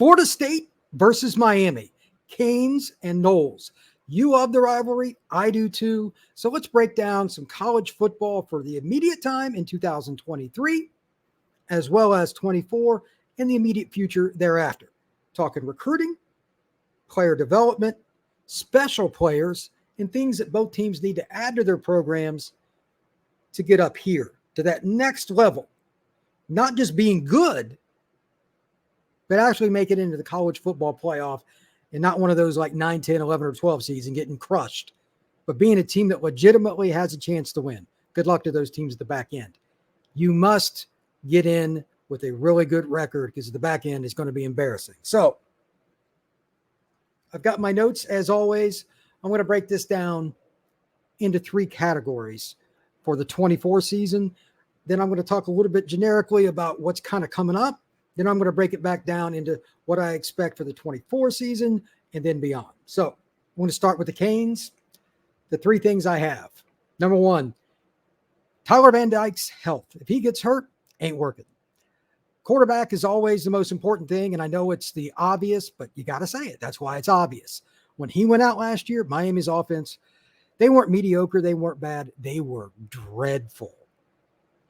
Florida State versus Miami. Canes and Noles. You love the rivalry. I do too. So let's break down some college football for the immediate time in 2023, as well as 24 and the immediate future thereafter. Talking recruiting, player development, special players, and things that both teams need to add to their programs to get up here to that next level. Not just being good, but actually make it into the college football playoff and not one of those like 9, 10, 11, or 12 seeds and getting crushed, but being a team that legitimately has a chance to win. Good luck to those teams at the back end. You must get in with a really good record because the back end is going to be embarrassing. So I've got my notes as always. I'm going to break this down into 3 categories for the 24 season. Then I'm going to talk a little bit generically about what's kind of coming up. Then I'm going to break it back down into what I expect for the 24 season and then beyond. So I'm going to start with the Canes. The 3 things I have. Number 1, Tyler Van Dyke's health. If he gets hurt, ain't working. Quarterback is always the most important thing, and I know it's the obvious, but you got to say it. That's why it's obvious. When he went out last year, Miami's offense, they weren't mediocre. They weren't bad. They were dreadful.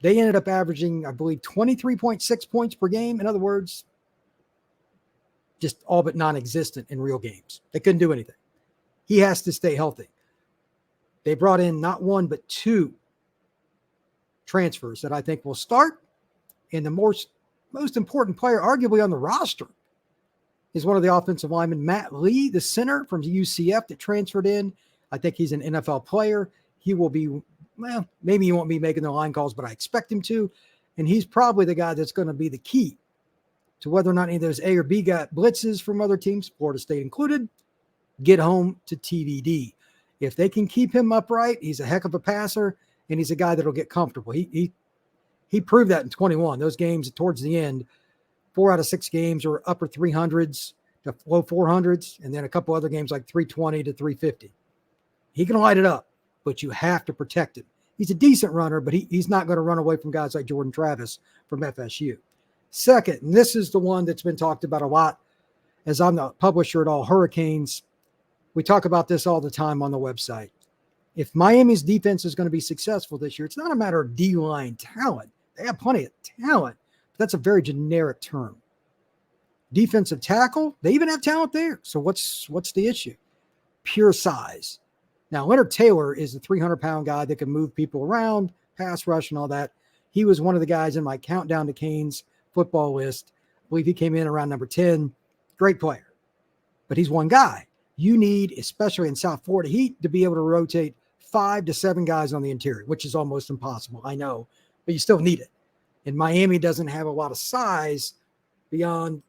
They ended up averaging, I believe, 23.6 points per game. In other words, just all but non-existent in real games. They couldn't do anything. He has to stay healthy. They brought in not 1, but 2 transfers that I think will start. And the most important player, arguably on the roster, is one of the offensive linemen, Matt Lee, the center from UCF that transferred in. I think he's an NFL player. He will be, well, maybe he won't be making the line calls, but I expect him to. And he's probably the guy that's going to be the key to whether or not any of those A or B got blitzes from other teams, Florida State included, get home to TVD. If they can keep him upright, he's a heck of a passer, and he's a guy that'll get comfortable. He proved that in 21. Those games towards the end, 4 out of 6 games were upper 300s to low 400s, and then a couple other games like 320 to 350. He can light it up, but you have to protect him. He's a decent runner, but he's not going to run away from guys like Jordan Travis from FSU. Second, and this is the one that's been talked about a lot, as I'm the publisher at All Hurricanes. We talk about this all the time on the website. If Miami's defense is going to be successful this year, it's not a matter of D-line talent. They have plenty of talent, but that's a very generic term. Defensive tackle, they even have talent there. So what's the issue? Pure size. Now, Leonard Taylor is a 300-pound guy that can move people around, pass rush and all that. He was one of the guys in my countdown to Canes football list. I believe he came in around number 10. Great player. But he's one guy. You need, especially in South Florida Heat, to be able to rotate 5 to 7 guys on the interior, which is almost impossible, I know, but you still need it. And Miami doesn't have a lot of size beyond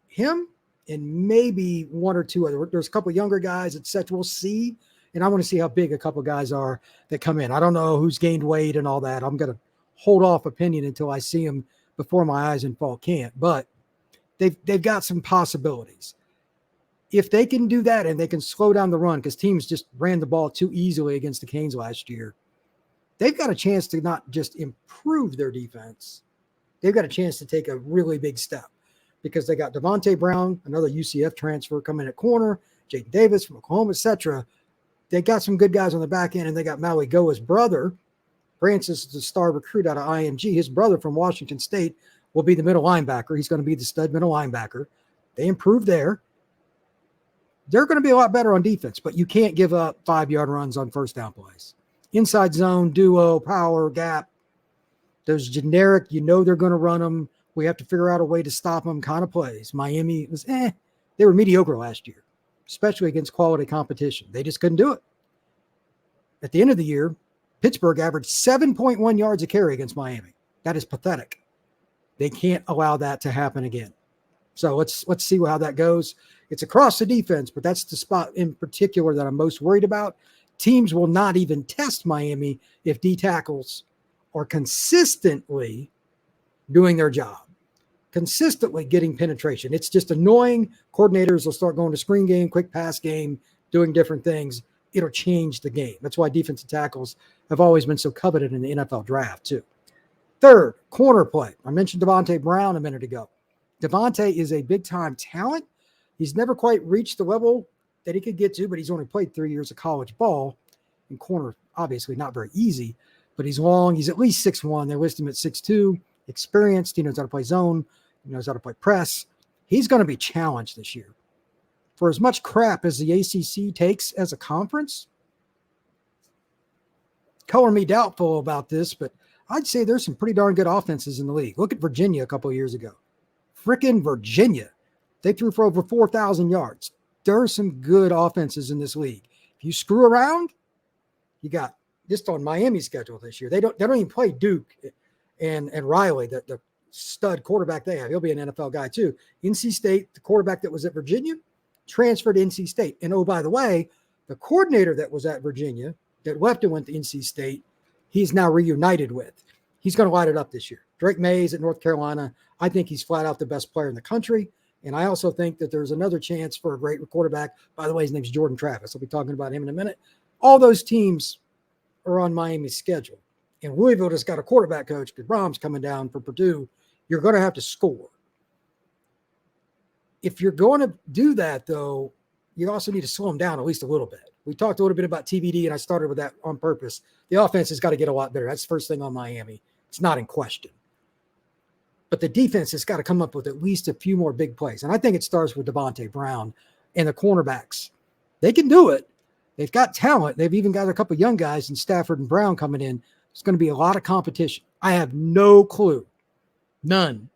him and maybe 1 or 2 other. There's a couple of younger guys, etc. We'll see. And I want to see how big a couple of guys are that come in. I don't know who's gained weight and all that. I'm going to hold off opinion until I see them before my eyes in fall camp. But they've got some possibilities. If they can do that and they can slow down the run, because teams just ran the ball too easily against the Canes last year, they've got a chance to not just improve their defense. They've got a chance to take a really big step because they got Devontae Brown, another UCF transfer, coming at corner, Jaden Davis from Oklahoma, etc. They got some good guys on the back end, and they got Maui Goa's brother. Francis is a star recruit out of IMG. His brother from Washington State will be the middle linebacker. He's going to be the stud middle linebacker. They improved there. They're going to be a lot better on defense, but you can't give up 5-yard runs on first down plays. Inside zone, duo, power, gap. Those generic, they're going to run them. We have to figure out a way to stop them kind of plays. Miami was, they were mediocre last year, especially against quality competition. They just couldn't do it. At the end of the year, Pittsburgh averaged 7.1 yards a carry against Miami. That is pathetic. They can't allow that to happen again. So let's see how that goes. It's across the defense, but that's the spot in particular that I'm most worried about. Teams will not even test Miami if D tackles are consistently doing their job, consistently getting penetration. It's just annoying. Coordinators will start going to screen game, quick pass game, doing different things. It'll change the game. That's why defensive tackles have always been so coveted in the NFL draft too. Third, corner play. I mentioned Devontae Brown a minute ago. Devontae is a big-time talent. He's never quite reached the level that he could get to, but he's only played 3 years of college ball. And corner, obviously not very easy, but he's long. He's at least 6'1". They list him at 6'2", experienced. He knows how to play zone. He knows how to play press. He's going to be challenged this year. For as much crap as the ACC takes as a conference, color me doubtful about this, but I'd say there's some pretty darn good offenses in the league. Look at Virginia a couple of years ago. Frickin' Virginia. They threw for over 4,000 yards. There are some good offenses in this league. If you screw around, you got just on Miami's schedule this year. They don't even play Duke and Riley, the stud quarterback they have. He'll be an NFL guy too. NC State, the quarterback that was at Virginia, transferred to NC State. And oh, by the way, the coordinator that was at Virginia that left and went to NC State, he's now reunited with. He's going to light it up this year. Drake Mays at North Carolina. I think he's flat out the best player in the country. And I also think that there's another chance for a great quarterback. By the way, his name's Jordan Travis. I'll be talking about him in a minute. All those teams are on Miami's schedule. And Louisville just got a quarterback coach because Brom's coming down for Purdue. You're going to have to score. If you're going to do that, though, you also need to slow them down at least a little bit. We talked a little bit about TBD, and I started with that on purpose. The offense has got to get a lot better. That's the first thing on Miami. It's not in question. But the defense has got to come up with at least a few more big plays. And I think it starts with Devontae Brown and the cornerbacks. They can do it. They've got talent. They've even got a couple of young guys in Stafford and Brown coming in. It's going to be a lot of competition. I have no clue, none,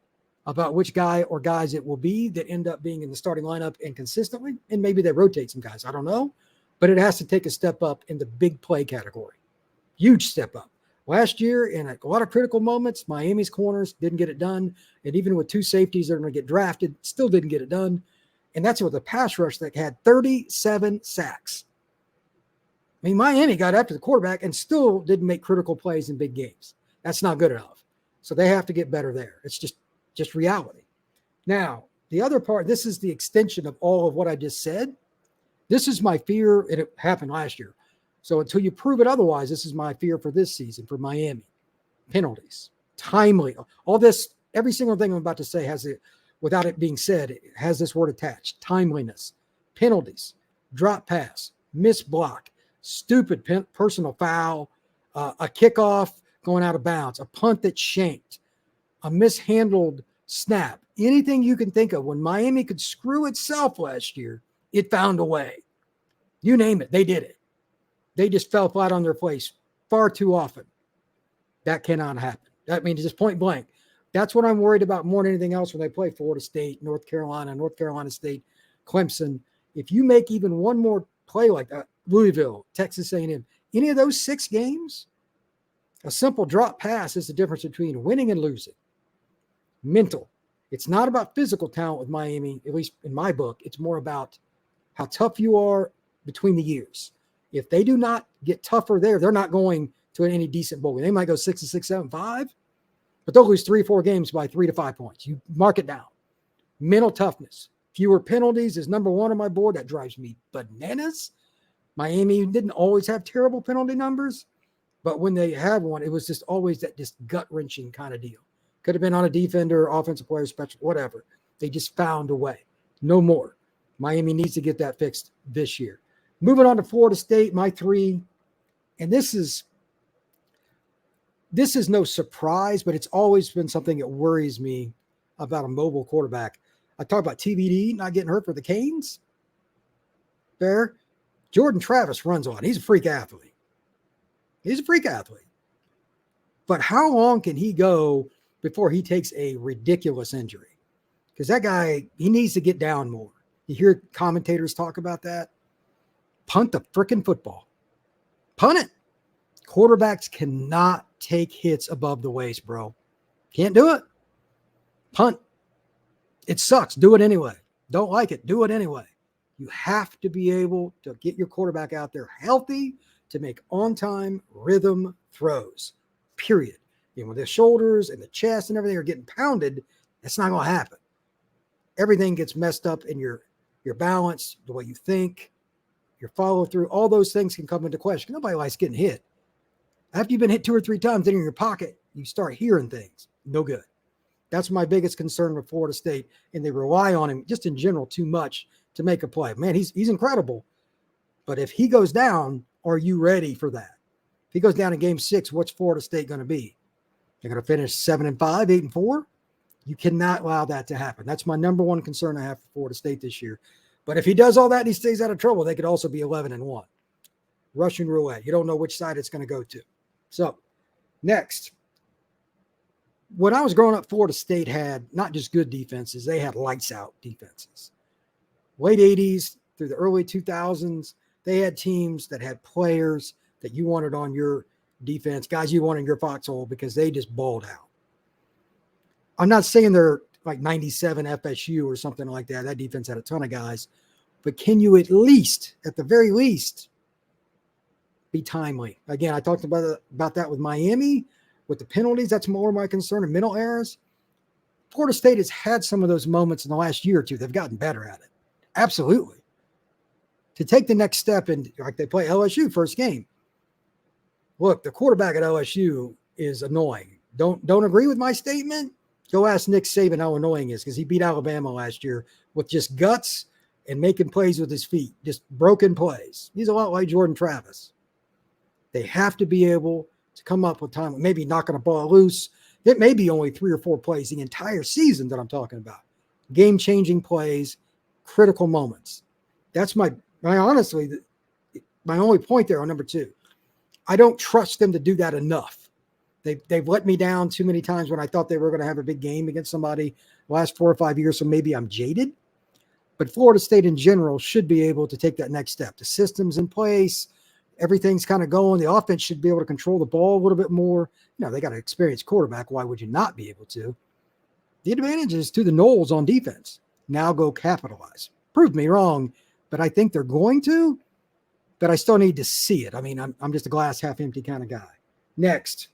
about which guy or guys it will be that end up being in the starting lineup and consistently. And maybe they rotate some guys. I don't know. But it has to take a step up in the big play category. Huge step up. Last year, in a lot of critical moments, Miami's corners didn't get it done. And even with two safeties that are going to get drafted, still didn't get it done. And that's with a pass rush that had 37 sacks. I mean, Miami got after the quarterback and still didn't make critical plays in big games. That's not good enough. So they have to get better there. It's just reality. Now, the other part, this is the extension of all of what I just said. This is my fear, and it happened last year. So until you prove it otherwise, this is my fear for this season for Miami. Penalties, timely, all this, every single thing I'm about to say has it, without it being said, it has this word attached: timeliness, penalties, drop pass, missed block, stupid personal foul, a kickoff going out of bounds, a punt that's shanked, a mishandled snap, anything you can think of. When Miami could screw itself last year, it found a way. You name it, they did it. They just fell flat on their face far too often. That cannot happen. That means just point blank. That's what I'm worried about more than anything else when they play Florida State, North Carolina State, Clemson. If you make even one more play like that, Louisville, Texas A&M, any of those 6 games, a simple drop pass is the difference between winning and losing. Mental. It's not about physical talent with Miami, at least in my book. It's more about how tough you are between the years. If they do not get tougher there, they're not going to any decent bowl game. They might go 6-6, 7-5, but they'll lose 3-4 games by 3 to 5 points. You mark it down. Mental toughness. Fewer penalties is number 1 on my board. That drives me bananas. Miami didn't always have terrible penalty numbers, but when they have one, it was just always that just gut-wrenching kind of deal. Could have been on a defender, offensive player, special, whatever. They just found a way. No more. Miami needs to get that fixed this year. Moving on to Florida State, my 3, and this is no surprise, but it's always been something that worries me about a mobile quarterback. I talked about TBD not getting hurt for the Canes. Fair. Jordan Travis runs on. He's a freak athlete. But how long can he go before he takes a ridiculous injury? Because that guy, he needs to get down more. You hear commentators talk about that. Punt the frickin' football. Punt it. Quarterbacks cannot take hits above the waist, bro. Can't do it. Punt. It sucks. Do it anyway. Don't like it. Do it anyway. You have to be able to get your quarterback out there healthy to make on-time rhythm throws, period. When the shoulders and the chest and everything are getting pounded, that's not going to happen. Everything gets messed up in your balance, the way you think, your follow-through. All those things can come into question. Nobody likes getting hit. After you've been hit 2 or 3 times, then in your pocket, you start hearing things. No good. That's my biggest concern with Florida State, and they rely on him just in general too much to make a play. Man, he's incredible, but if he goes down, are you ready for that? If he goes down in Game 6, what's Florida State going to be? They're going to finish 7-5, 8-4. You cannot allow that to happen. That's my number one concern I have for Florida State this year. But if he does all that and he stays out of trouble, they could also be 11-1. Russian roulette. You don't know which side it's going to go to. So, next. When I was growing up, Florida State had not just good defenses, they had lights out defenses. Late 80s through the early 2000s, they had teams that had players that you wanted on your defense, guys you wanted in your foxhole because they just balled out. I'm not saying they're like 97 FSU or something like that. That defense had a ton of guys. But can you at the very least, be timely? Again, I talked about that with Miami. With the penalties, that's more my concern, and mental errors. Florida State has had some of those moments in the last year or two. They've gotten better at it. Absolutely. To take the next step, and like they play LSU first game. Look, the quarterback at LSU is annoying. Don't agree with my statement? Go ask Nick Saban how annoying he is, because he beat Alabama last year with just guts and making plays with his feet, just broken plays. He's a lot like Jordan Travis. They have to be able to come up with time, maybe knocking a ball loose. It may be only 3 or 4 plays the entire season that I'm talking about. Game-changing plays, critical moments. That's my honestly, my only point there on number 2. I don't trust them to do that enough. They've let me down too many times when I thought they were going to have a big game against somebody the last 4 or 5 years, so maybe I'm jaded. But Florida State in general should be able to take that next step. The system's in place. Everything's kind of going. The offense should be able to control the ball a little bit more. They got an experienced quarterback. Why would you not be able to? The advantage is to the Noles on defense. Now go capitalize. Prove me wrong, but I think they're going to, but I still need to see it. I mean, I'm just a glass half empty kind of guy. Next,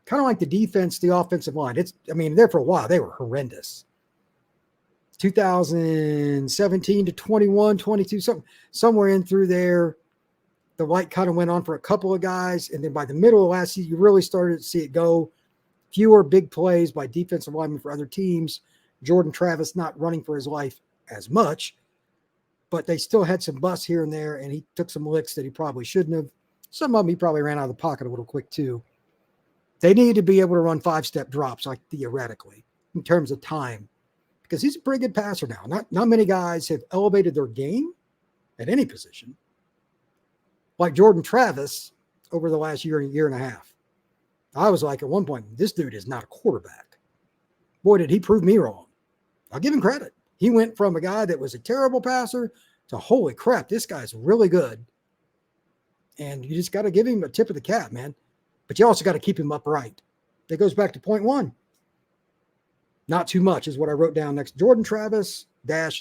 kind of like the defense, the offensive line. There for a while, they were horrendous. 2017 to 21, 22, somewhere in through there. The light kind of went on for a couple of guys, and then by the middle of last season, you really started to see it go. Fewer big plays by defensive linemen for other teams. Jordan Travis not running for his life as much, but they still had some busts here and there, and he took some licks that he probably shouldn't have. Some of them he probably ran out of the pocket a little quick too. They need to be able to run 5-step drops, like theoretically, in terms of time, because he's a pretty good passer now. Not many guys have elevated their game at any position like Jordan Travis over the last year and a half. I was like, at one point, this dude is not a quarterback. Boy, did he prove me wrong. I'll give him credit. He went from a guy that was a terrible passer to, holy crap, this guy's really good. And you just got to give him a tip of the cap, man. But you also got to keep him upright. That goes back to point 1. Not too much is what I wrote down next. Jordan Travis,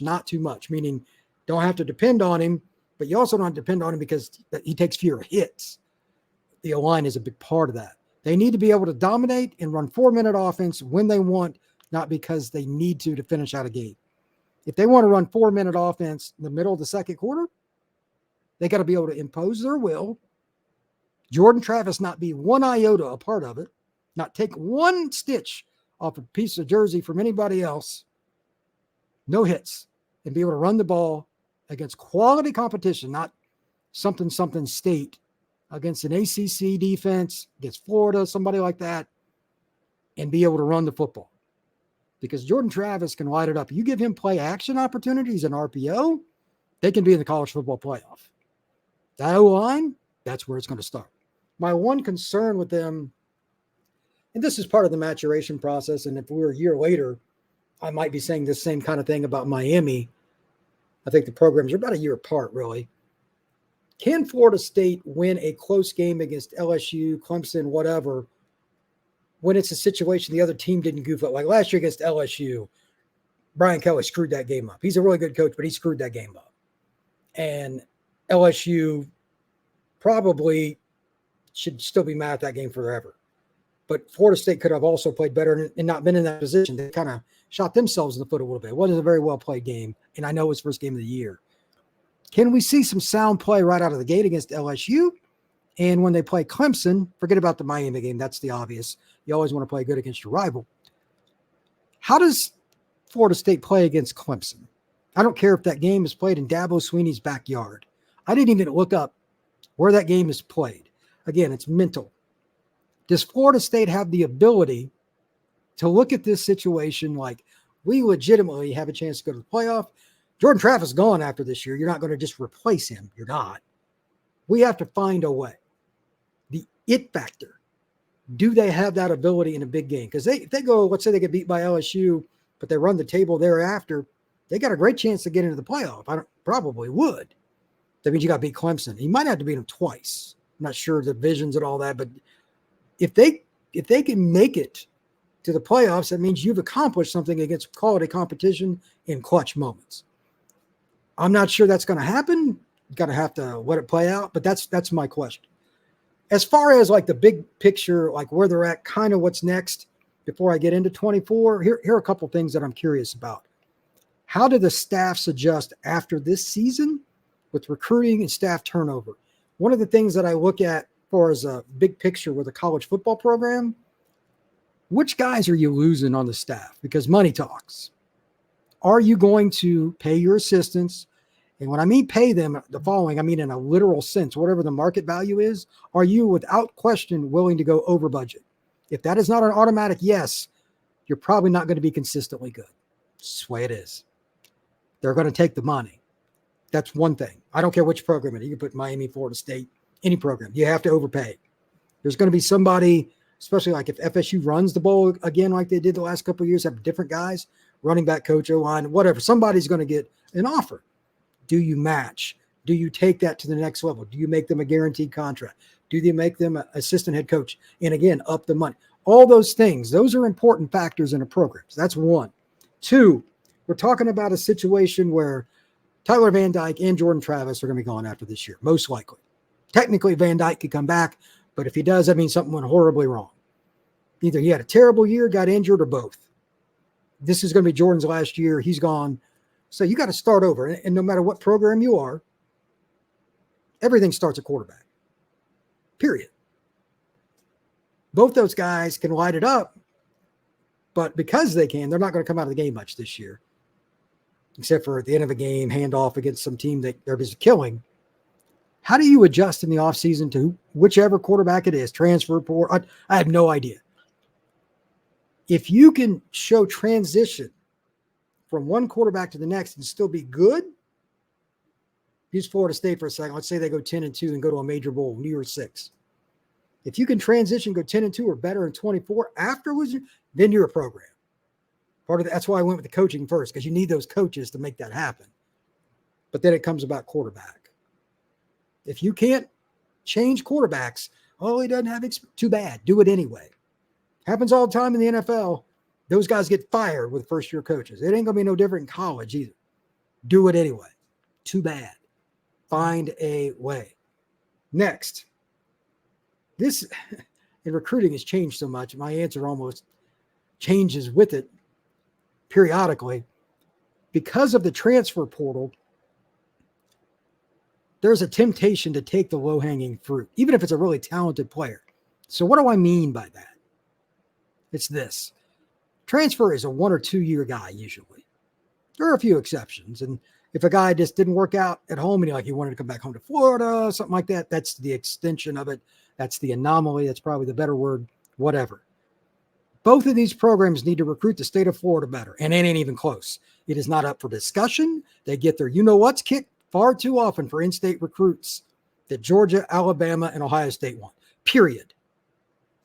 not too much, meaning don't have to depend on him, but you also don't depend on him because he takes fewer hits. The O-line is a big part of that. They need to be able to dominate and run 4-minute offense when they want, not because they need to finish out a game. If they want to run 4-minute offense in the middle of the second quarter, they got to be able to impose their will. Jordan Travis not be one iota a part of it, not take one stitch off a piece of jersey from anybody else, no hits, and be able to run the ball against quality competition, not something state, against an ACC defense, against Florida, somebody like that, and be able to run the football. Because Jordan Travis can light it up. You give him play action opportunities in RPO, they can be in the college football playoff. That O-line, that's where it's going to start. My one concern with them, and this is part of the maturation process, and if we were a year later, I might be saying the same kind of thing about Miami. I think the programs are about a year apart, really. Can Florida State win a close game against LSU, Clemson, whatever, when it's a situation the other team didn't goof up? Like last year against LSU, Brian Kelly screwed that game up. He's a really good coach, but he screwed that game up. And LSU probably should still be mad at that game forever. But Florida State could have also played better and not been in that position. They kind of shot themselves in the foot a little bit. It wasn't a very well-played game, and I know it was first game of the year. Can we see some sound play right out of the gate against LSU? And when they play Clemson, forget about the Miami game. That's the obvious. You always want to play good against your rival. How does Florida State play against Clemson? I don't care if that game is played in Dabo Swinney's backyard. I didn't even look up where that game is played. Again, it's mental. Does Florida State have the ability to look at this situation like we legitimately have a chance to go to the playoff? Jordan Travis is gone after this year. You're not going to just replace him. You're not. We have to find a way. The it factor. Do they have that ability in a big game? Because if they go, let's say they get beat by LSU, but they run the table thereafter, they got a great chance to get into the playoff. Probably would. That means you got to beat Clemson. You might have to beat them twice. I'm not sure the divisions and all that, but if they can make it to the playoffs, that means you've accomplished something against quality competition in clutch moments. I'm not sure that's going to happen. Got to have to let it play out, but that's my question. As far as like the big picture, like where they're at, kind of what's next before I get into 24, here are a couple things that I'm curious about. How do the staffs adjust after this season with recruiting and staff turnover? One of the things that I look at for as a big picture with a college football program, which guys are you losing on the staff? Because money talks. Are you going to pay your assistants? And when I mean pay them, the following, I mean in a literal sense, whatever the market value is, are you without question willing to go over budget? If that is not an automatic yes, you're probably not going to be consistently good. That's the way it is. They're going to take the money. That's one thing. I don't care which program it is. You can put Miami, Florida State, any program. You have to overpay. There's going to be somebody, especially like if FSU runs the bowl again like they did the last couple of years, have different guys, running back coach, O-line, whatever. Somebody's going to get an offer. Do you match? Do you take that to the next level? Do you make them a guaranteed contract? Do you make them an assistant head coach? And again, up the money. All those things, those are important factors in a program. So that's one. Two, we're talking about a situation where Tyler Van Dyke and Jordan Travis are going to be gone after this year, most likely. Technically, Van Dyke could come back, but if he does, that means something went horribly wrong. Either he had a terrible year, got injured, or both. This is going to be Jordan's last year. He's gone. So you got to start over. And no matter what program you are, everything starts at quarterback. Period. Both those guys can light it up, but because they can, they're not going to come out of the game much this year, except for at the end of a game, handoff against some team that they're just killing. How do you adjust in the offseason to whichever quarterback it is, transfer, portal? I have no idea. If you can show transition from one quarterback to the next and still be good, use Florida State for a second. Let's say they go 10-2 and go to a major bowl, New Year's 6. If you can transition, go 10-2 or better in 24 afterwards, then you're a program. That's why I went with the coaching first, because you need those coaches to make that happen. But then it comes about quarterback. If you can't change quarterbacks, he doesn't have too bad. Do it anyway. Happens all the time in the NFL. Those guys get fired with first-year coaches. It ain't going to be no different in college either. Do it anyway. Too bad. Find a way. Next. This in recruiting has changed so much. My answer almost changes with it periodically. Because of the transfer portal, there's a temptation to take the low-hanging fruit, even if it's a really talented player. So what do I mean by that? It's this. Transfer is a 1 or 2 year guy usually. There are a few exceptions. And if a guy just didn't work out at home and he wanted to come back home to Florida, something like that, that's the extension of it. That's the anomaly. That's probably the better word, whatever. Both of these programs need to recruit the state of Florida better, and it ain't even close. It is not up for discussion. They get their you-know-what's kicked far too often for in-state recruits that Georgia, Alabama, and Ohio State want, period.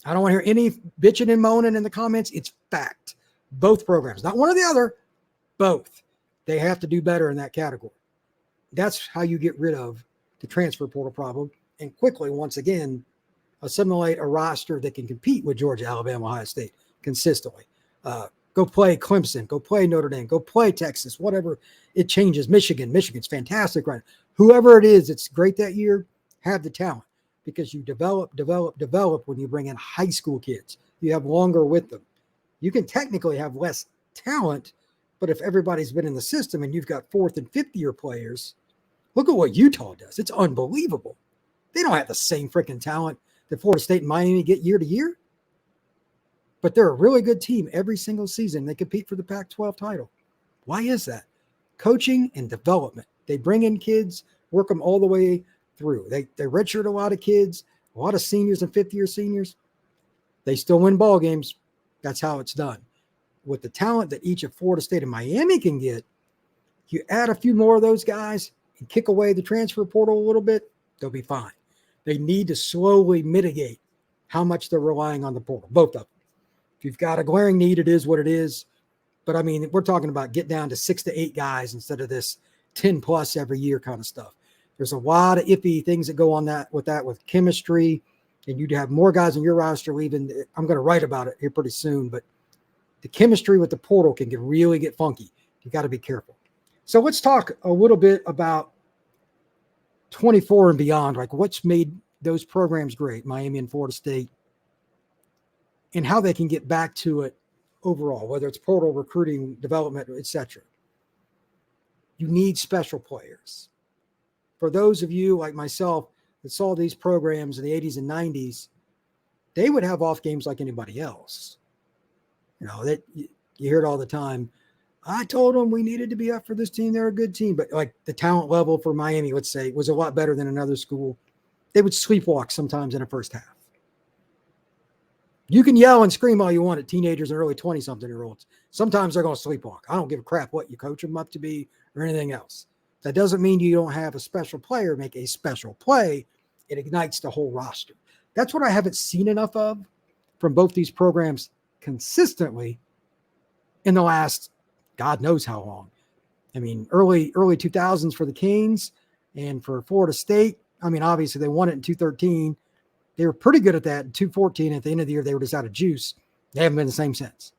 I don't want to hear any bitching and moaning in the comments. It's fact. Both programs, not one or the other, both. They have to do better in that category. That's how you get rid of the transfer portal problem and quickly, once again, assimilate a roster that can compete with Georgia, Alabama, Ohio State consistently. Go play Clemson, go play Notre Dame, go play Texas, whatever it changes. Michigan's fantastic right now. Whoever it is, it's great that year, have the talent because you develop when you bring in high school kids. You have longer with them. You can technically have less talent, but if everybody's been in the system and you've got 4th and 5th year players, look at what Utah does. It's unbelievable. They don't have the same freaking talent that Florida State and Miami get year to year. but they're a really good team every single season. They compete for the Pac-12 title. Why is that? Coaching and development. They bring in kids, work them all the way through. They redshirt a lot of kids, a lot of seniors and fifth-year seniors. They still win ball games. That's how it's done. With the talent that each of Florida State and Miami can get, you add a few more of those guys and kick away the transfer portal a little bit, they'll be fine. They need to slowly mitigate how much they're relying on the portal, both of them. If you've got a glaring need, it is what it is. But, I mean, we're talking about get down to 6 to 8 guys instead of this 10-plus every year kind of stuff. There's a lot of iffy things that go on with chemistry, and you'd have more guys on your roster leaving. I'm going to write about it here pretty soon, but the chemistry with the portal can really get funky. You got to be careful. So let's talk a little bit about 24 and beyond, like what's made those programs great, Miami and Florida State, and how they can get back to it overall, whether it's portal, recruiting, development, etc. You need special players. For those of you like myself that saw these programs in the 80s and 90s, they would have off games like anybody else. You know, that you hear it all the time. I told them we needed to be up for this team. They're a good team. But like the talent level for Miami, let's say, was a lot better than another school. They would sleepwalk sometimes in the first half. You can yell and scream all you want at teenagers and early 20-something-year-olds. Sometimes they're going to sleepwalk. I don't give a crap what you coach them up to be or anything else. That doesn't mean you don't have a special player make a special play. It ignites the whole roster. That's what I haven't seen enough of from both these programs consistently in the last God knows how long. I mean, early 2000s for the Canes and for Florida State. I mean, obviously they won it in 2013. They were pretty good at that in 2014. At the end of the year, they were just out of juice. They haven't been the same since.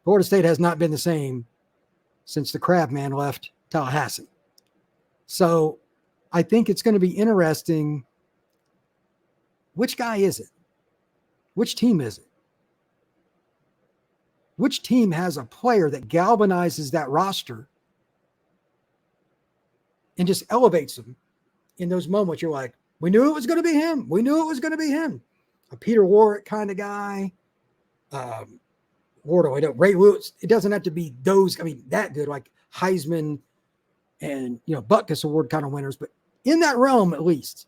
Florida State has not been the same since the Crab Man left Tallahassee. So I think it's going to be interesting. Which guy is it? Which team is it? Which team has a player that galvanizes that roster and just elevates them in those moments? You're like, we knew it was going to be him. We knew it was going to be him. A Peter Warwick kind of guy. Ray Lewis. It doesn't have to be those, that good, like Heisman and, Butkus Award kind of winners. But in that realm, at least,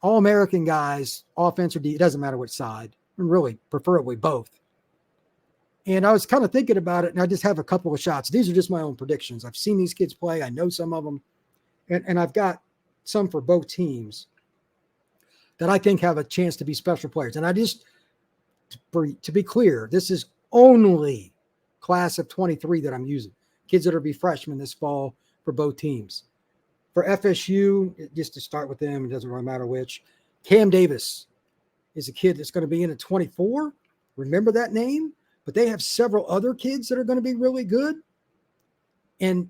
All-American guys, offense or D, it doesn't matter which side. And really, preferably both. And I was kind of thinking about it, and I just have a couple of shots. These are just my own predictions. I've seen these kids play. I know some of them. And I've got some for both teams that I think have a chance to be special players. And I just, to be clear, this is only class of 23 that I'm using. Kids that will be freshmen this fall for both teams. For FSU, just to start with them, it doesn't really matter which. Cam Davis is a kid that's going to be in at 24. Remember that name? But they have several other kids that are going to be really good. And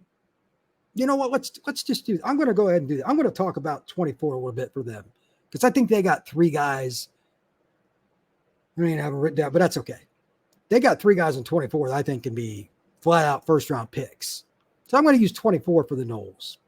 you know what? Let's just do. I'm going to go ahead and do that. I'm going to talk about 24 a little bit for them because I think they got 3 guys. I mean, I haven't written down, but that's okay. They got 3 guys in 24 that I think can be flat out first round picks. So I'm going to use 24 for the Noles.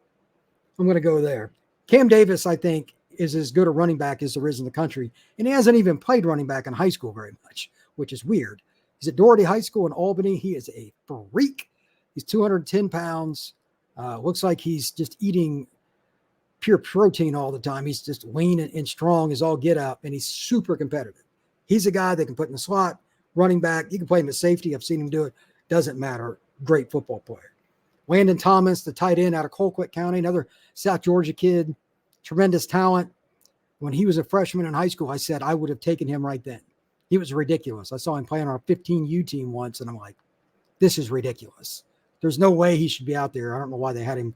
I'm going to go there. Cam Davis, I think, is as good a running back as there is in the country. And he hasn't even played running back in high school very much, which is weird. He's at Doherty High School in Albany. He is a freak. He's 210 pounds. Looks like he's just eating pure protein all the time. He's just lean and strong as all get out, and he's super competitive. He's a guy that can put in the slot, running back. You can play him at safety. I've seen him do it. Doesn't matter. Great football player. Landon Thomas, the tight end out of Colquitt County, another South Georgia kid, tremendous talent. When he was a freshman in high school, I said I would have taken him right then. He was ridiculous. I saw him playing on our 15U team once, and I'm like, this is ridiculous. There's no way he should be out there. I don't know why they had him.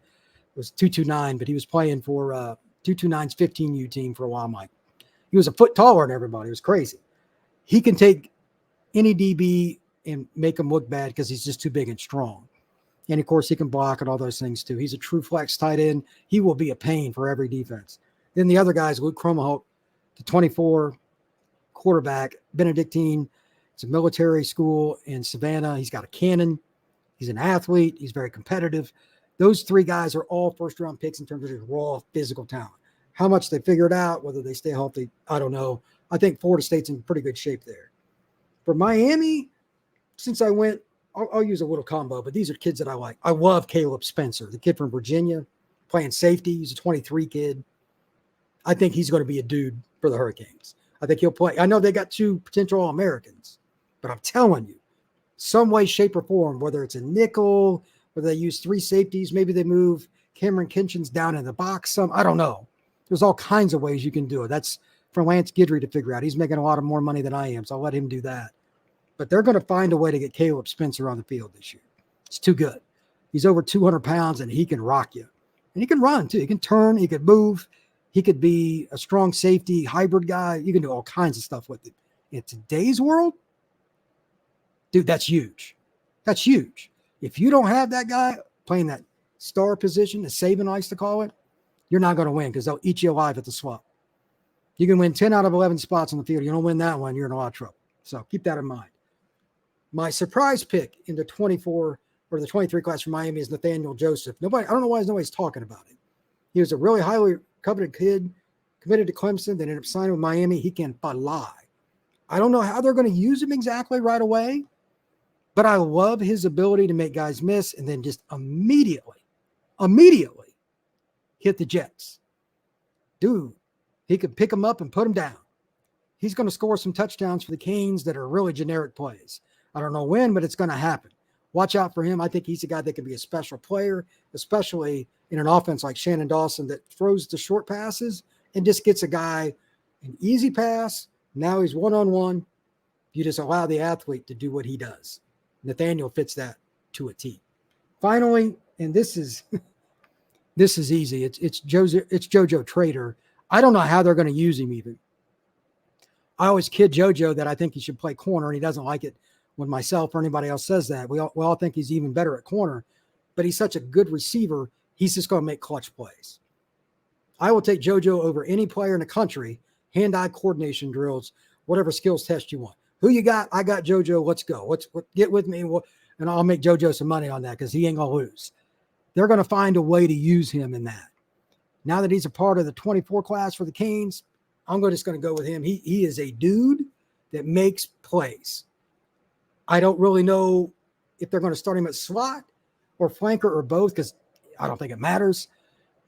It was 229, but he was playing for 229's 15U team for a while. I'm like, he was a foot taller than everybody. It was crazy. He can take any DB and make him look bad because he's just too big and strong. And, of course, he can block and all those things, too. He's a true flex tight end. He will be a pain for every defense. Then the other guys, Luke Kromahawk, the 24 quarterback, Benedictine. It's a military school in Savannah. He's got a cannon. He's an athlete. He's very competitive. Those 3 guys are all first-round picks in terms of just raw physical talent. How much they figure it out, whether they stay healthy, I don't know. I think Florida State's in pretty good shape there. For Miami, since I went, I'll use a little combo, but these are kids that I like. I love Caleb Spencer, the kid from Virginia, playing safety. He's a 23 kid. I think he's going to be a dude for the Hurricanes. I think he'll play. I know they got 2 potential All-Americans, but I'm telling you, some way, shape, or form, whether it's a nickel, whether they use 3 safeties, maybe they move Cameron Kitchens down in the box. I don't know. There's all kinds of ways you can do it. That's for Lance Guidry to figure out. He's making a lot of more money than I am, so I'll let him do that. But they're going to find a way to get Caleb Spencer on the field this year. It's too good. He's over 200 pounds, and he can rock you. And he can run, too. He can turn. He could move. He could be a strong safety, hybrid guy. You can do all kinds of stuff with it. In today's world, dude, that's huge. That's huge. If you don't have that guy playing that star position, as Saban likes to call it, you're not going to win because they'll eat you alive at the swap. You can win 10 out of 11 spots on the field. You don't win that one, you're in a lot of trouble. So keep that in mind. My surprise pick in the 24 or the 23 class for Miami is Nathaniel Joseph. I don't know why nobody's talking about it. He was a really highly coveted kid, committed to Clemson, then ended up signing with Miami. He can fly. I don't know how they're going to use him exactly right away, but I love his ability to make guys miss and then just immediately hit the Jets. Dude, he could pick them up and put them down. He's going to score some touchdowns for the Canes that are really generic plays. I don't know when, but it's going to happen. Watch out for him. I think he's a guy that can be a special player, especially in an offense like Shannon Dawson that throws the short passes and just gets a guy an easy pass. Now he's one-on-one. You just allow the athlete to do what he does. Nathaniel fits that to a T. Finally, and this is easy. It's JoJo Trader. I don't know how they're going to use him even. I always kid JoJo that I think he should play corner, and he doesn't like it when myself or anybody else says that. We all think he's even better at corner, but he's such a good receiver, he's just going to make clutch plays. I will take JoJo over any player in the country, hand-eye coordination drills, whatever skills test you want. Who you got? I got JoJo. Let's go. Get with me, and I'll make JoJo some money on that because he ain't going to lose. They're going to find a way to use him in that. Now that he's a part of the 24 class for the Canes, I'm just going to go with him. He is a dude that makes plays. I don't really know if they're going to start him at slot or flanker or both because I don't think it matters,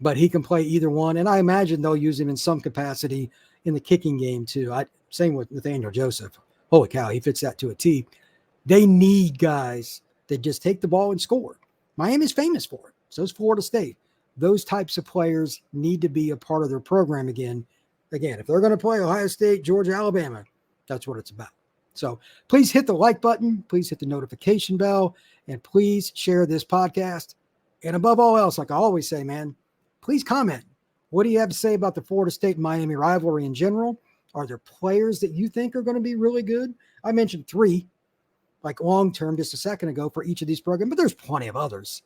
but he can play either one. And I imagine they'll use him in some capacity in the kicking game too. Same with Nathaniel Joseph. Holy cow, he fits that to a T. They need guys that just take the ball and score. Miami's famous for it. So is Florida State. Those types of players need to be a part of their program again. Again, if they're going to play Ohio State, Georgia, Alabama, that's what it's about. So please hit the like button. Please hit the notification bell. And please share this podcast. And above all else, like I always say, man, please comment. What do you have to say about the Florida State and Miami rivalry in general? Are there players that you think are going to be really good? I mentioned 3, like long-term just a second ago for each of these programs, but there's plenty of others.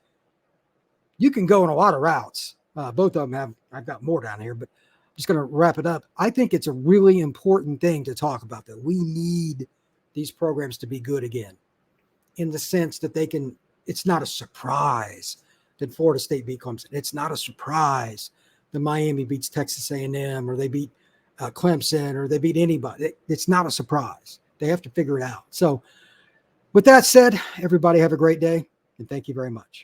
You can go in a lot of routes. Both of them I've got more down here, but I'm just going to wrap it up. I think it's a really important thing to talk about that we need these programs to be good again in the sense that it's not a surprise that Florida State beat Clemson. It's not a surprise that Miami beats Texas A&M or they beat Clemson or they beat anybody. It's not a surprise. They have to figure it out. So with that said, everybody have a great day and thank you very much.